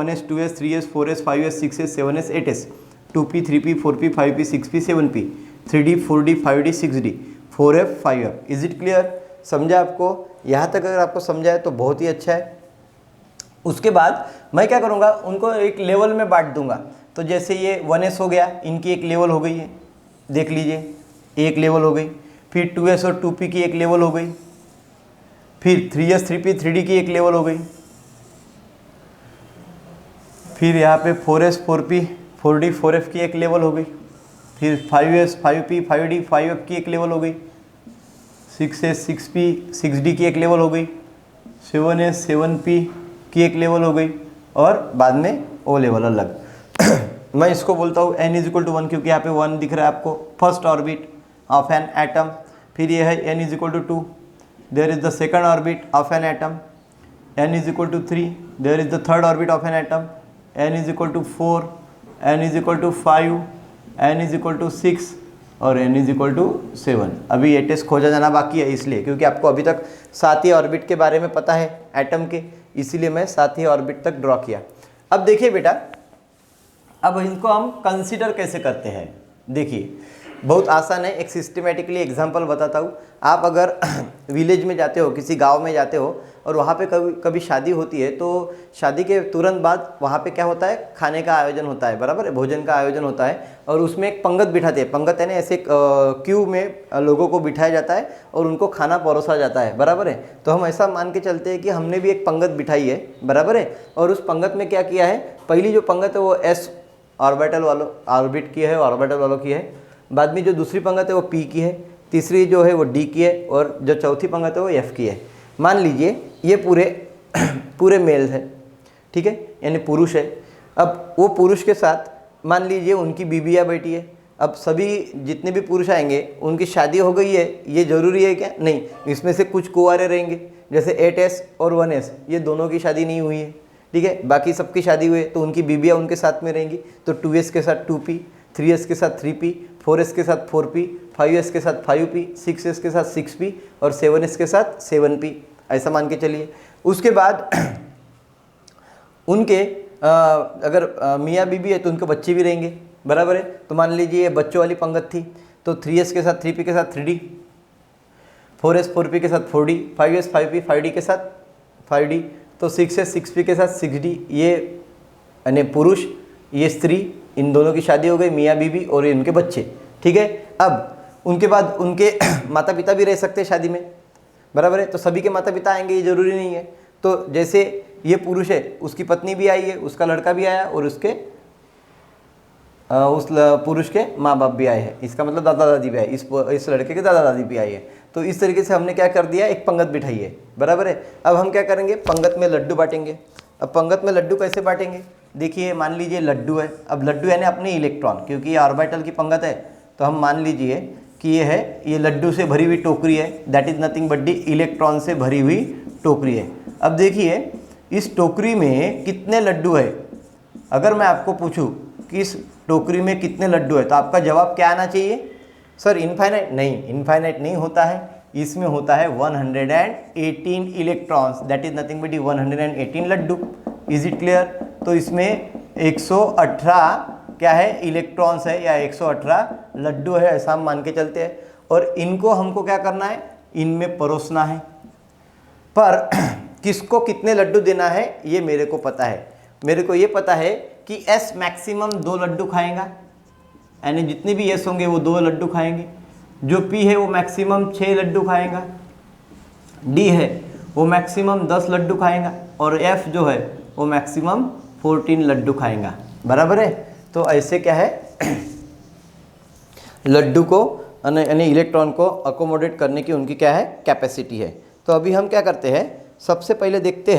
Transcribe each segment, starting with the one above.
1s 2s 3s 4s 5s 6s 7s 8s 2p 3p 4p 5p 6p 7p 3d 4d 5d 6d 4f 5f। Is it clear? समझा आपको? यहाँ तक अगर आपको समझा है तो बहुत ही अच्छा है। उसके बाद मैं क्या करूँगा, उनको एक लेवल में बांट दूंगा। तो जैसे ये 1s हो गया, इनकी एक लेवल हो गई है, देख लीजिए एक लेवल हो गई। फिर 2s और 2p की एक लेवल हो गई। फिर 3s 3p 3d की एक लेवल हो गई। फिर यहाँ पे 4s 4p 4d 4f की एक लेवल हो गई। फिर 5s 5p 5d 5f की एक लेवल हो गई। 6s 6p 6d की एक लेवल हो गई। 7s 7p की एक लेवल हो गई और बाद में ओ लेवल अलग। मैं इसको बोलता हूँ n इज इक्वल टू 1 क्योंकि यहाँ पे 1 दिख रहा है आपको, first orbit of an atom. फिर ये है n is equal to 2, there is the second orbit of an atom. n is equal to 3, there is the third orbit of an atom. n is equal to 4, n is equal to 5, n is equal to 6 और n is equal to 7। अभी ये test खोजा जाना बाकी है, इसलिए क्योंकि आपको अभी तक 7 ही ऑर्बिट के बारे में पता है एटम के, इसीलिए मैं 7 ही ऑर्बिट तक ड्रॉ किया। अब देखिए बेटा, अब इनको हम कंसीडर कैसे करते हैं। देखिए बहुत आसान है, एक सिस्टमेटिकली एग्जांपल बताता हूँ। आप अगर विलेज में जाते हो, किसी गांव में जाते हो और वहाँ पे कभी शादी होती है, तो शादी के तुरंत बाद वहाँ पे क्या होता है, खाने का आयोजन होता है, बराबर है, भोजन का आयोजन होता है। और उसमें एक पंगत बिठाते हैं, पंगत है ना, ऐसे क्यू में लोगों को बिठाया जाता है और उनको खाना परोसा जाता है, बराबर है। तो हम ऐसा मान के चलते हैं कि हमने भी एक पंगत बिठाई है, बराबर है। और उस पंगत में क्या किया है, पहली जो पंगत है वो s ऑर्बिटल वालों ऑर्बिट की है, ऑर्बिटल वालों की है। बाद में जो दूसरी पंगत है वो p की है, तीसरी जो है वो d की है और जो चौथी पंगत है वो f की है। मान लीजिए ये पूरे मेल है, ठीक है, यानी पुरुष है। अब वो पुरुष के साथ मान लीजिए उनकी बीबियाँ बैठी है। अब सभी जितने भी पुरुष आएंगे उनकी शादी हो गई है, ये ज़रूरी है क्या? नहीं, इसमें से कुछ कुंवारे रहेंगे, जैसे 8s और 1s, ये दोनों की शादी नहीं हुई है, ठीक है, बाकी सबकी शादी हुई है, तो उनकी बीबियाँ उनके साथ में रहेंगी। तो 2s के साथ 2p, 3s के साथ 3p, 4s के साथ 4p, 5s के साथ 5p, 6s के साथ 6p और 7s के साथ 7p, ऐसा मान के चलिए। उसके बाद उनके अगर मियाँ बीबी है तो उनके बच्चे भी रहेंगे, बराबर है। तो मान लीजिए ये बच्चों वाली पंगत थी, तो 3s के साथ 3p के साथ 3d, 4s 4p के साथ 4d, 5s 5p 5d के साथ 5d, तो 6s 6p के साथ 6d। ये यानी पुरुष, ये स्त्री, इन दोनों की शादी हो गई, मियाँ बीबी और इनके बच्चे, ठीक है। अब उनके बाद उनके माता पिता भी रह सकते हैं शादी में, बराबर है। तो सभी के माता पिता आएंगे, ये जरूरी नहीं है। तो जैसे ये पुरुष है, उसकी पत्नी भी आई है, उसका लड़का भी आया और उसके उस पुरुष के माँ बाप भी आए हैं, इसका मतलब दादा दादी भी आए, इस लड़के के दादा दादी भी आई है। तो इस तरीके से हमने क्या कर दिया, एक पंगत बिठाई है, बराबर है। अब हम क्या करेंगे, पंगत में लड्डू बांटेंगे। अब पंगत में लड्डू कैसे बांटेंगे, देखिए मान लीजिए लड्डू है। अब लड्डू यानी अपने इलेक्ट्रॉन, क्योंकि ये ऑर्बिटल की पंगत है, तो हम मान लीजिए कि ये है, ये लड्डू से भरी हुई टोकरी है, that is nothing but the electron से भरी हुई टोकरी है। अब देखिए इस टोकरी में कितने लड्डू है। अगर मैं आपको पूछूं कि इस टोकरी में कितने लड्डू है, तो आपका जवाब क्या आना चाहिए, सर इनफाइनाइट। नहीं, इनफाइनाइट नहीं होता है, इसमें होता है 118 electrons, that is nothing but 118 laddoo. Is it clear? तो इसमें 118 क्या है, इलेक्ट्रॉन्स है, या 118 लड्डू है, ऐसा हम मान के चलते हैं। और इनको हमको क्या करना है, इनमें परोसना है। पर किसको कितने लड्डू देना है ये मेरे को पता है। मेरे को ये पता है कि S मैक्सिमम 2 लड्डू खाएगा, यानी जितने भी S होंगे वो 2 लड्डू खाएंगे। जो P है वो मैक्सिमम 6 लड्डू खाएगा। D है वो मैक्सिमम 10 लड्डू खाएगा और F जो है वो मैक्सिमम 14 लड्डू खाएगा, बराबर है। तो ऐसे क्या है, लड्डू को यानी इलेक्ट्रॉन को अकोमोडेट करने की उनकी क्या है, कैपेसिटी है। तो अभी हम क्या करते हैं, सबसे पहले देखते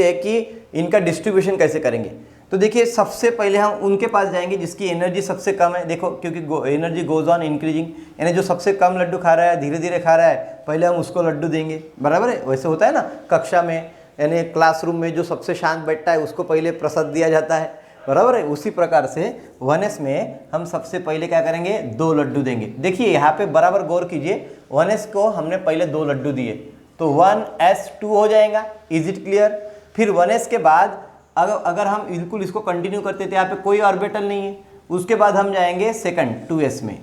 हैं कि इनका डिस्ट्रीब्यूशन कैसे करेंगे। तो देखिए सबसे पहले हम उनके पास जाएंगे जिसकी एनर्जी सबसे कम है। देखो क्योंकि एनर्जी गोज ऑन इंक्रीजिंग, यानी जो सबसे कम लड्डू खा रहा है, धीरे धीरे खा रहा है, पहले हम उसको लड्डू देंगे, बराबर है। वैसे होता है ना कक्षा में, यानी क्लासरूम में जो सबसे शांत बैठता है उसको पहले प्रसाद दिया जाता है, बराबर है। उसी प्रकार से 1s में हम सबसे पहले क्या करेंगे, 2 लड्डू देंगे। देखिए यहाँ पे बराबर गौर कीजिए, 1s को हमने पहले 2 लड्डू दिए, तो 1s2 हो जाएगा। Is it clear? फिर 1s के बाद अगर हम बिल्कुल इसको कंटिन्यू करते थे, यहाँ पे कोई ऑर्बिटल नहीं है, उसके बाद हम जाएंगे सेकंड 2s में।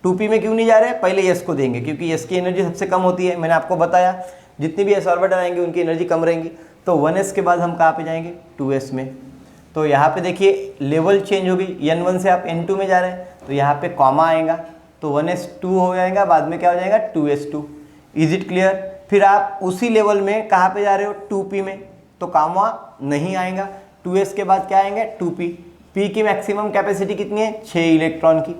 2p में क्यों नहीं जा रहे? पहले s को देंगे क्योंकि s की एनर्जी सबसे कम होती है, मैंने आपको बताया जितनी भी s ऑर्बिटल आएंगे उनकी एनर्जी कम रहेंगी। तो 1s के बाद हम कहाँ पे जाएंगे? 2s में। तो यहाँ पे देखिए लेवल चेंज हो गई, n1 से आप n2 में जा रहे हैं, तो यहाँ पे कॉमा आएगा, तो 1s2 हो जाएगा, बाद में क्या हो जाएगा? 2s2। Is it clear? फिर आप उसी लेवल में कहाँ पे जा रहे हो? 2p में, तो कॉमा नहीं आएगा। 2s के बाद क्या आएंगे? 2p। p की मैक्सिमम कैपेसिटी कितनी है? 6 इलेक्ट्रॉन की,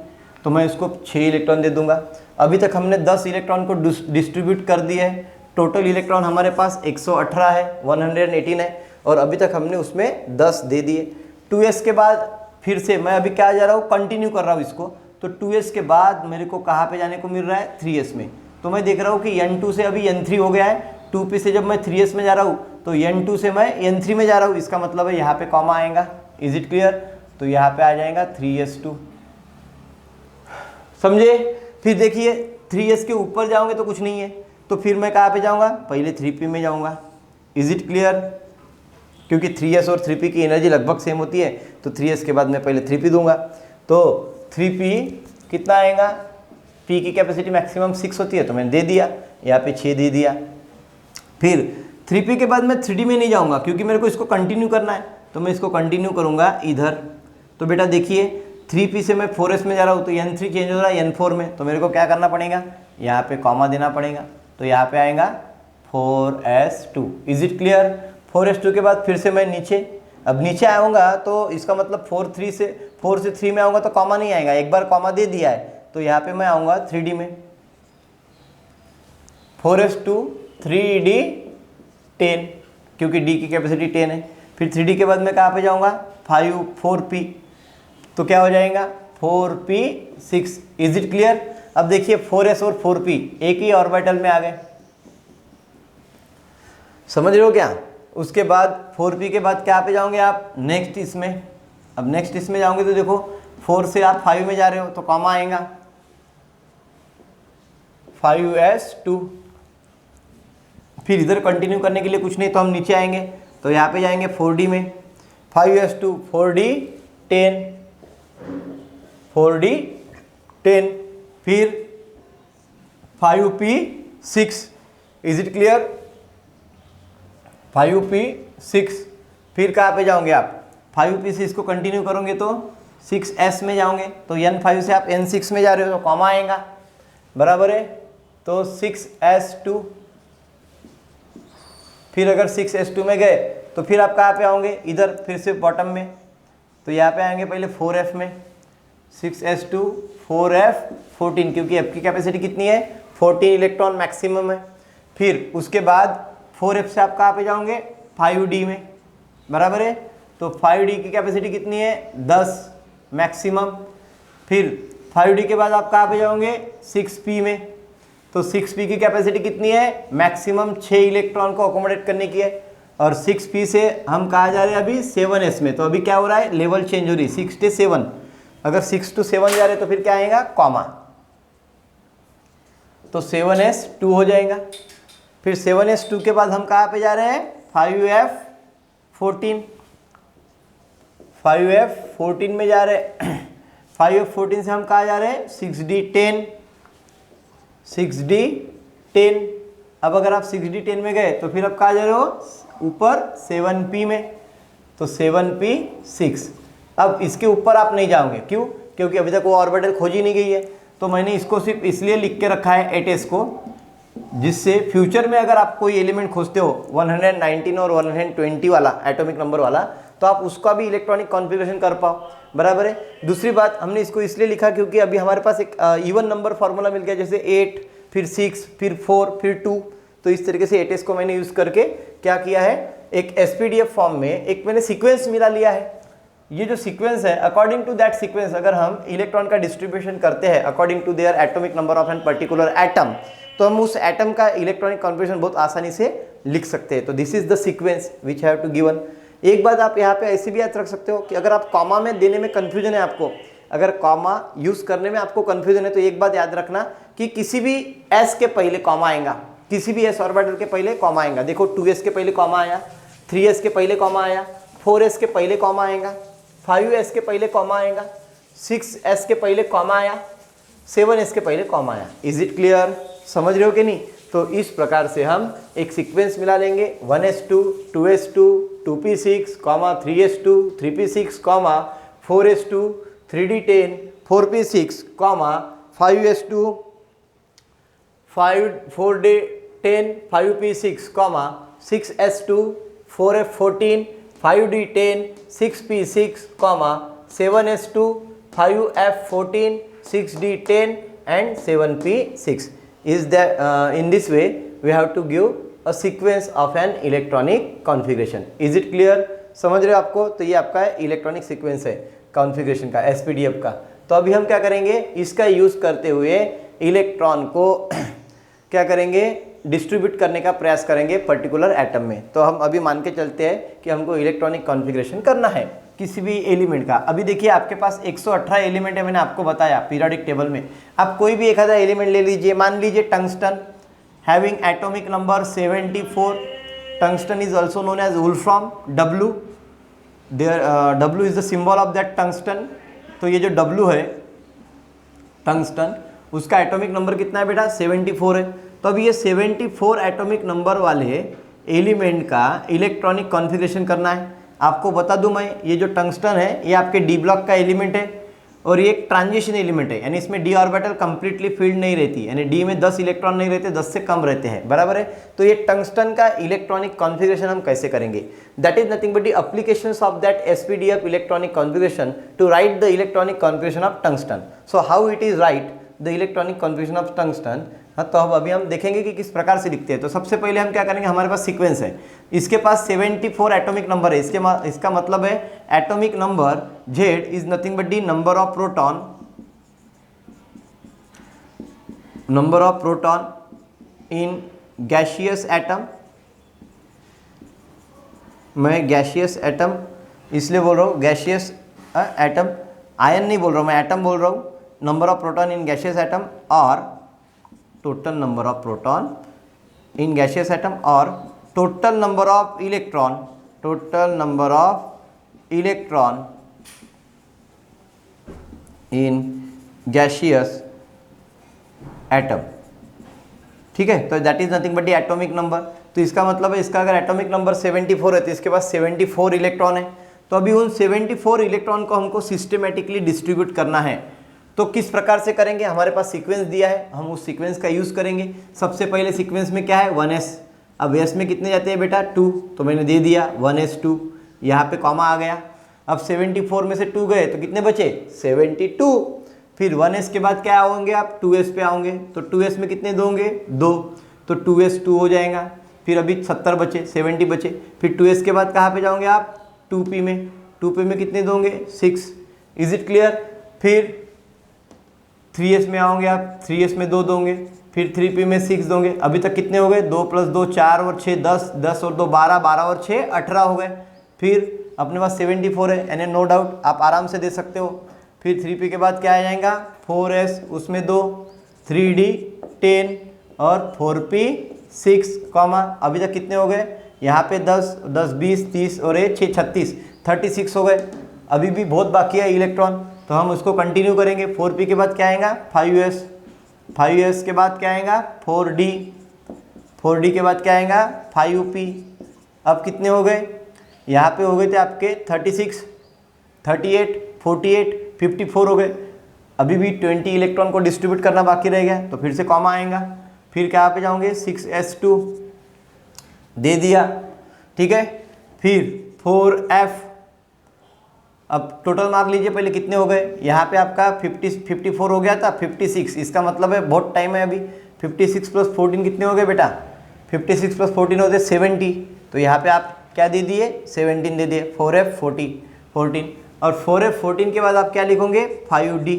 तो मैं इसको 6 इलेक्ट्रॉन दे दूंगा। अभी तक हमने 10 इलेक्ट्रॉन को डिस्ट्रीब्यूट कर दिया है। टोटल इलेक्ट्रॉन हमारे पास 118 है, 118 है, और अभी तक हमने उसमें 10 दे दिए। 2s के बाद फिर से मैं अभी क्या जा रहा हूँ? कंटिन्यू कर रहा हूँ इसको। तो 2s के बाद मेरे को कहाँ पे जाने को मिल रहा है? 3s में। तो मैं देख रहा हूँ कि n2 से अभी n3 हो गया है, 2p से जब मैं 3s में जा रहा हूँ तो n2 से मैं n3 में जा रहा हूँ, इसका मतलब है यहाँ पे कॉमा आएगा। Is it clear? तो यहाँ पे आ जाएगा 3s2। समझे? फिर देखिए 3s के ऊपर जाओगे तो कुछ नहीं है, तो फिर मैं कहाँ पे जाऊँगा? पहले 3p में जाऊँगा। Is it clear? क्योंकि 3s और 3p की एनर्जी लगभग सेम होती है, तो 3s के बाद मैं पहले 3p दूंगा। तो 3p कितना आएगा? p की कैपेसिटी मैक्सिमम 6 होती है, तो मैंने दे दिया, यहाँ पे 6 दे दिया। फिर 3p के बाद मैं 3d में नहीं जाऊँगा क्योंकि मेरे को इसको कंटिन्यू करना है, तो मैं इसको कंटिन्यू करूँगा इधर। तो बेटा देखिए 3p से मैं 4s में जा रहा हूँ, तो n3 चेंज हो रहा है n4 में, तो मेरे को क्या करना पड़ेगा? यहाँ पे कॉमा देना पड़ेगा, तो यहाँ पे आएगा 4s2। Is it clear? 4s2 के बाद फिर से मैं नीचे, अब नीचे आऊँगा तो इसका मतलब 4 से 3 में आऊँगा तो कॉमा नहीं आएगा, एक बार कॉमा दे दिया है, तो यहाँ पे मैं आऊँगा 3d में। 4s2 3d 10, क्योंकि d की कैपेसिटी 10 है। फिर 3d के बाद मैं कहाँ पे जाऊँगा? 4p, तो क्या हो जाएगा? 4p 6। Is it clear? अब देखिए 4s और 4p एक ही ऑर्बिटल में आ गए, समझ रहे हो क्या? उसके बाद 4p के बाद क्या पे जाओगे आप? नेक्स्ट इसमें। अब नेक्स्ट इसमें जाओगे तो देखो 4 से आप 5 में जा रहे हो, तो कॉमा आएगा 5s2। फिर इधर कंटिन्यू करने के लिए कुछ नहीं, तो हम नीचे आएंगे, तो यहाँ पे जाएंगे 4d में। 5s2 4d 10, 4d 10, फिर 5p 6। Is it clear? 5p 6। फिर कहाँ पे जाओगे आप? 5p से इसको कंटिन्यू करोगे तो 6s में जाओगे, तो n5 से आप n6 में जा रहे हो, तो कॉमा आएगा, बराबर है, तो 6s2। फिर अगर 6s2 में गए तो फिर आप कहाँ पे आओगे? इधर फिर से बॉटम में, तो यहाँ पे आएंगे पहले 4f में। 6s2 4f 14, क्योंकि f की कैपेसिटी कितनी है? 14 इलेक्ट्रॉन मैक्सिमम है। फिर उसके बाद 4f से आप कहाँ पे जाओगे? 5d में, बराबर है, तो 5d की कैपेसिटी कितनी है? 10 मैक्सिमम। फिर 5d के बाद आप कहाँ पे जाओगे? 6p में, तो 6p की कैपेसिटी कितनी है? मैक्सिमम 6 इलेक्ट्रॉन को अकोमोडेट करने की है। और 6p से हम कहाँ जा रहे हैं अभी? 7s में, तो अभी क्या हो रहा है? लेवल चेंज हो रही है, 6 से 7। अगर 6 to 7 जा रहे हैं तो फिर क्या आएगा? कॉमा, तो 7s2 हो जाएगा। फिर 7s2 के बाद हम कहाँ पे जा रहे हैं? 5f14, 5f14 में जा रहे हैं। 5f14 से हम कहाँ जा रहे हैं? 6d10, 6d10। अब अगर आप 6d10 में गए तो फिर आप कहाँ जा रहे हो? ऊपर 7p में, तो 7p 6। अब इसके ऊपर आप नहीं जाओगे, क्यों? क्योंकि अभी तक वो ऑर्बिटल खोजी नहीं गई है, तो मैंने इसको सिर्फ इसलिए लिख के रखा है 8s को, जिससे फ्यूचर में अगर आप कोई एलिमेंट खोजते हो 119 और 120 वाला एटॉमिक नंबर वाला, तो आप उसका भी इलेक्ट्रॉनिक कॉन्फ़िगरेशन कर पाओ, बराबर है। दूसरी बात, हमने इसको इसलिए लिखा क्योंकि अभी हमारे पास एक इवन नंबर फार्मूला मिल गया, जैसे 8 फिर 6 फिर 4 फिर 2, तो इस तरीके से 8s को मैंने यूज़ करके क्या किया है, एक SPDF फॉर्म में एक मैंने सीक्वेंस मिला लिया है। ये जो सीक्वेंस है, अकॉर्डिंग टू दैट सीक्वेंस अगर हम इलेक्ट्रॉन का डिस्ट्रीब्यूशन करते हैं according to their atomic number of an particular atom, तो हम उस एटम का इलेक्ट्रॉनिक कॉन्फ़िगरेशन बहुत आसानी से लिख सकते हैं। तो this is the sequence which have to given. एक बात आप यहाँ पे ऐसे भी याद रख सकते हो कि अगर आप कॉमा में देने में कन्फ्यूजन है आपको, अगर कॉमा यूज़ करने में आपको कन्फ्यूजन है, तो एक बात याद रखना कि किसी भी एस के पहले कॉमा आएगा, किसी भी s ऑर्बिटल के पहले कॉमा आएगा। देखो 2s के पहले कॉमा आया, 3s के पहले कॉमा आया, 4s के पहले कॉमा आएगा, 5s के पहले कॉमा आएगा, 6s के पहले कॉमा आया, 7s के पहले कॉमा आया। Is it clear? समझ रहे हो कि नहीं? तो इस प्रकार से हम एक सीक्वेंस मिला लेंगे 1s2, 2s2, 2p6, 3s2, 3p6, 4s2, 3d10, 4p6, 5s2, 4d10, 5p6, 6s2, 4f14, 5d10, 6p6, 7s2, 5f14, 6d10 and 7p6. Is that in this way we have to give a sequence of an electronic configuration. Is it clear? समझ रहे हो आपको? तो ये आपका electronic sequence है configuration का, SPDF का। तो अभी हम क्या करेंगे, इसका यूज़ करते हुए इलेक्ट्रॉन को क्या करेंगे, डिस्ट्रीब्यूट करने का प्रयास करेंगे पर्टिकुलर एटम में। तो हम अभी मान के चलते हैं कि हमको इलेक्ट्रॉनिक कॉन्फ़िगरेशन करना है किसी भी एलिमेंट का। अभी देखिए आपके पास 118 एलिमेंट है, मैंने आपको बताया पीरियोडिक टेबल में। आप कोई भी एक आधा एलिमेंट ले लीजिए, मान लीजिए tungsten having atomic number 74। Tungsten is also known as wolfram, W there, W is the symbol of that tungsten. तो ये जो W है टंगस्टन, उसका एटॉमिक नंबर कितना है बेटा, 74 है। तो अभी ये 74 एटॉमिक नंबर वाले एलिमेंट का इलेक्ट्रॉनिक कॉन्फ़िगरेशन करना है। आपको बता दूं मैं, ये जो टंगस्टन है ये आपके डी ब्लॉक का एलिमेंट है और ये एक ट्रांजिशन एलिमेंट है, यानी इसमें डी ऑर्बिटल कंप्लीटली फील्ड नहीं रहती, यानी डी में 10 इलेक्ट्रॉन नहीं रहते, 10 से कम रहते हैं, बराबर है। तो ये टंगस्टन का इलेक्ट्रॉनिक कॉन्फ़िगरेशन हम कैसे करेंगे, that is nothing but the applications of that SPDF electronic configuration to right the electronic configuration of tungsten. So how it is right the electronic configuration of tungsten. तो अब अभी हम देखेंगे कि किस प्रकार से लिखते हैं। तो सबसे पहले हम क्या करेंगे, हमारे पास सीक्वेंस है, इसके पास 74 एटॉमिक नंबर है। इसका मतलब है atomic number Z is nothing but the number of proton in gaseous atom. मैं गैसियस एटम इसलिए बोल रहा हूँ, गैसियस एटम, आयन नहीं बोल रहा हूँ मैं, एटम बोल रहा हूँ। Number of proton in gaseous atom और total number of proton in gaseous atom और total number of electron in gaseous atom. ठीक है, तो that is nothing but the atomic number. तो इसका मतलब है, इसका अगर एटॉमिक नंबर 74 है तो इसके पास 74 इलेक्ट्रॉन है। तो अभी उन 74 इलेक्ट्रॉन को हमको सिस्टमेटिकली डिस्ट्रीब्यूट करना है। तो किस प्रकार से करेंगे, हमारे पास सीक्वेंस दिया है, हम उस सीक्वेंस का यूज़ करेंगे। सबसे पहले सीक्वेंस में क्या है, 1s। अब s में कितने जाते हैं बेटा, 2, तो मैंने दे दिया 1s2, यहाँ पे कॉमा आ गया। अब 74 में से 2 गए तो कितने बचे, 72। फिर 1s के बाद क्या आओगे आप, 2s पे आओगे, तो 2s में कितने दोगे, 2, तो 2s 2 हो जाएगा। फिर अभी 70 बचे, 70 बचे। फिर 2s के बाद कहाँ पे जाओगे आप, 2p में, 2p में कितने दोगे, 6। Is it clear? फिर 3s में आओगे आप, 3s में 2 दोगे, फिर 3p में 6 दोगे। अभी तक कितने हो गए, 2 + 2 4 और 6 10, 10 और 2 12, 12 और 6 18 हो गए। फिर अपने पास 74 है, यानी नो डाउट आप आराम से दे सकते हो। फिर 3p के बाद क्या आ जाएगा, 4s, उसमें 2, 3d 10 और 4p 6, अभी तक कितने हो गए, यहाँ पे 10 10 20 30 और 6 36, 36 हो गए। अभी भी बहुत बाकी है इलेक्ट्रॉन, तो हम उसको कंटिन्यू करेंगे। 4p के बाद क्या आएगा, 5s, 5s के बाद क्या आएगा, 4d, 4d के बाद क्या आएगा, 5p। अब कितने हो गए, यहाँ पे हो गए थे आपके 36, 38, 48, 54 हो गए। अभी भी 20 इलेक्ट्रॉन को डिस्ट्रीब्यूट करना बाकी रह गया, तो फिर से कॉमा आएगा। फिर क्या पे जाओगे, 6s2 दे दिया, ठीक है। फिर 4f, अब टोटल मार्क लीजिए पहले कितने हो गए, यहाँ पे आपका 54 हो गया था, 56। इसका मतलब है बहुत टाइम है अभी। 56 + 14 कितने हो गए बेटा, 56 + 14 होते 70। तो यहाँ पे आप क्या दे दिए, 17 दे दिए। 4f14, और 4f14 के बाद आप क्या लिखोगे, 5d।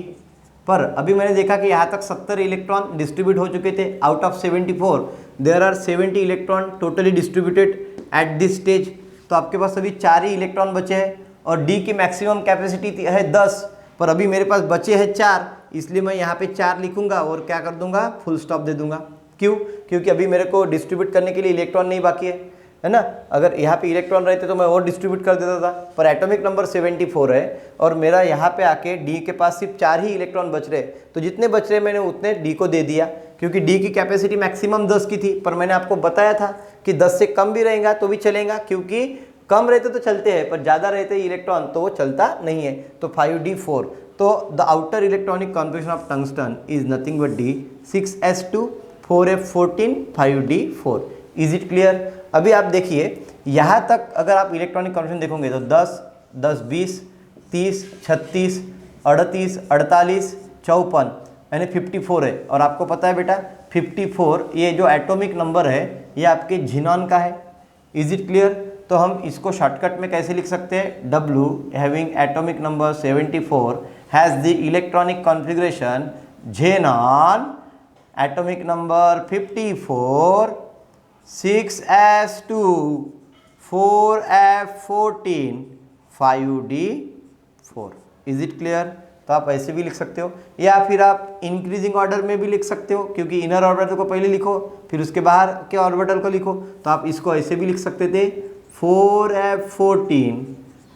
पर अभी मैंने देखा कि यहाँ तक 70 इलेक्ट्रॉन डिस्ट्रीब्यूट हो चुके थे। Out of 74 there are 70 electron totally distributed at this stage. तो आपके पास अभी 4 ही इलेक्ट्रॉन बचे हैं, और D की मैक्सिमम कैपेसिटी है 10, पर अभी मेरे पास बचे हैं 4, इसलिए मैं यहाँ पे 4 लिखूंगा और क्या कर दूंगा, फुल स्टॉप दे दूंगा। क्यों? क्योंकि अभी मेरे को डिस्ट्रीब्यूट करने के लिए इलेक्ट्रॉन नहीं बाकी है ना। अगर यहाँ पे इलेक्ट्रॉन रहते तो मैं और डिस्ट्रीब्यूट कर देता था, पर एटॉमिक नंबर 74 है और मेरा यहाँ पे आके डी के पास सिर्फ 4 ही इलेक्ट्रॉन बच रहे, तो जितने बच रहे मैंने उतने डी को दे दिया, क्योंकि डी की कैपेसिटी मैक्सिमम 10 की थी। पर मैंने आपको बताया था कि 10 से कम भी रहेगा तो भी चलेगा, क्योंकि कम रहते तो चलते हैं पर ज़्यादा रहते इलेक्ट्रॉन तो वो चलता नहीं है। तो 5d4, तो the outer electronic configuration of tungsten is nothing but D, 6s2 4f14 5d4। Is it clear? अभी आप देखिए यहाँ तक अगर आप इलेक्ट्रॉनिक कॉन्फिगरेशन देखोगे तो 10, 10, 20, 30, 36, 38, 48, 54 यानी 54 है। और आपको पता है बेटा 54 ये जो एटॉमिक नंबर है ये आपके झिनॉन का है। Is it clear? तो हम इसको शॉर्टकट में कैसे लिख सकते हैं? W having atomic number 74 has the electronic configuration xenon, atomic number 54, 6s2 4f14 5d4। Is it clear? तो आप ऐसे भी लिख सकते हो या फिर आप इंक्रीजिंग ऑर्डर में भी लिख सकते हो, क्योंकि इनर ऑर्बिटल को पहले लिखो फिर उसके बाहर के ऑर्बिटल को लिखो। तो आप इसको ऐसे भी लिख सकते थे 4f14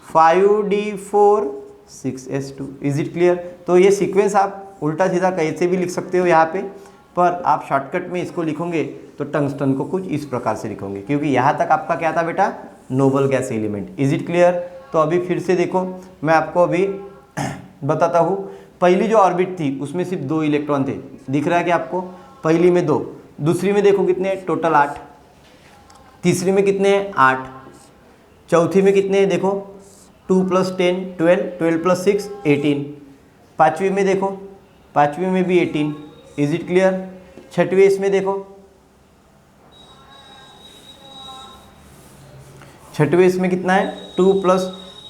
5d4 6s2। Is it clear? तो ये सीक्वेंस आप उल्टा सीधा कैसे भी लिख सकते हो यहाँ पे, पर आप शॉर्टकट में इसको लिखोगे तो टंगस्टन को कुछ इस प्रकार से लिखोगे, क्योंकि यहाँ तक आपका क्या था बेटा? Noble gas element. Is it clear? तो अभी फिर से देखो, मैं आपको अभी बताता हूँ। पहली जो ऑर्बिट थी उसमें सिर्फ 2 इलेक्ट्रॉन थे, दिख रहा है कि आपको? पहली में 2, दूसरी में देखो कितने? टोटल 8, तीसरी में कितने? 8, चौथी में कितने हैं? देखो 2 + 10 12, 12 + 6 18, पाँचवीं में देखो, पाँचवीं में भी 18। Is it clear? छठवीं इसमें देखो, छठवें इसमें कितना है? 2 +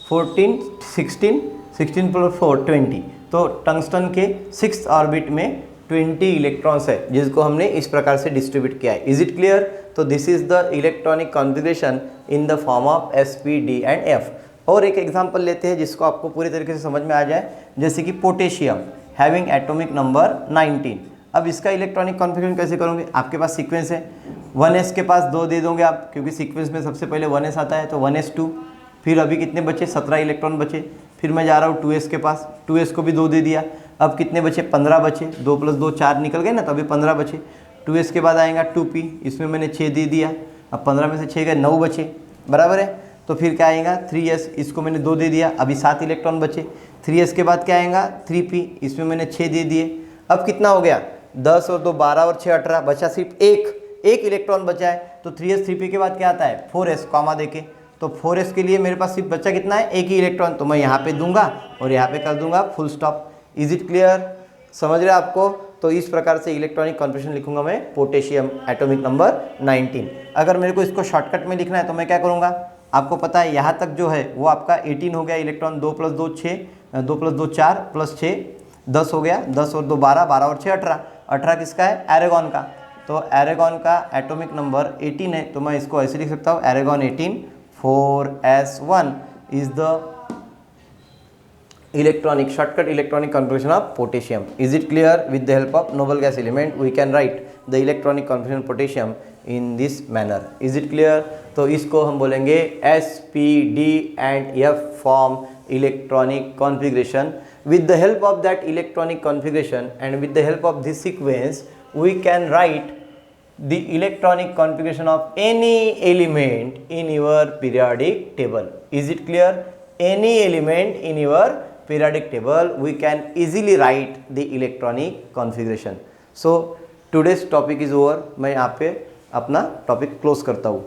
14 16, 16 + 4 20। तो टंगस्टन के 6th ऑर्बिट में 20 इलेक्ट्रॉन्स है, जिसको हमने इस प्रकार से डिस्ट्रीब्यूट किया है। Is it clear? तो this is the electronic configuration in the form of s, p, d and f। और एक एग्जांपल लेते हैं जिसको आपको पूरी तरीके से समझ में आ जाए, जैसे कि पोटेशियम हैविंग एटॉमिक नंबर 19। अब इसका इलेक्ट्रॉनिक कॉन्फिगरेशन कैसे करोगे? आपके पास सीक्वेंस है, 1s के पास 2 दे दोगे आप, क्योंकि सीक्वेंस में सबसे पहले 1s आता है, तो 1s2। फिर अभी कितने बचे? 17 इलेक्ट्रॉन बचे। फिर मैं जा रहा हूँ 2s के पास, 2s को भी 2 दे दिया। अब कितने बचे? 15 बचे। 2 + 2 4 निकल गए ना, तो अभी 15 बचे। 2s के बाद आएगा 2p, इसमें मैंने 6 दे दिया। अब 15 में से 6 गए, 9 बचे, बराबर है। तो फिर क्या आएगा? 3s, इसको मैंने 2 दे दिया, अभी 7 इलेक्ट्रॉन बचे। 3s के बाद क्या आएगा? 3p, इसमें मैंने 6 दे दिए। अब कितना हो गया? 10 और 2 12 और 6 18, बचा सिर्फ एक इलेक्ट्रॉन बचा है। तो 3s 3p के बाद क्या आता है? 4s, कॉमा देके। तो 4s के लिए मेरे पास सिर्फ बचा कितना है? एक ही इलेक्ट्रॉन, तो मैं यहाँ पे दूंगा और यहाँ पे कर दूंगा full stop. Is it clear? समझ रहे आपको? तो इस प्रकार से इलेक्ट्रॉनिक कॉन्फिगरेशन लिखूंगा मैं पोटेशियम एटॉमिक नंबर 19। अगर मेरे को इसको शॉर्टकट में लिखना है तो मैं क्या करूँगा? आपको पता है यहाँ तक जो है वो आपका 18 हो गया इलेक्ट्रॉन। 2 + 2 6, 2 + 2 4 + 6 10 हो गया। 10 और 2 12, 12 और 6 18। 18 किसका है? एरेगॉन का। तो एरेगॉन का एटॉमिक नंबर 18 है, तो मैं इसको ऐसे लिख सकता हूँ argon 18 4s1 is the electronic shortcut electronic configuration of potassium. Is it clear? With the help of noble gas element we can write the electronic configuration of potassium in this manner. Is it clear? तो इसको हम बोलेंगे S, P, D and F form electronic configuration. With the help of that electronic configuration and with the help of this sequence we can write the electronic configuration of any element in your periodic table. Is it clear? Any element in your periodic table we can easily write the electronic configuration. So today's topic is over. मैं यहाँ पे अपना topic close करता हूँ।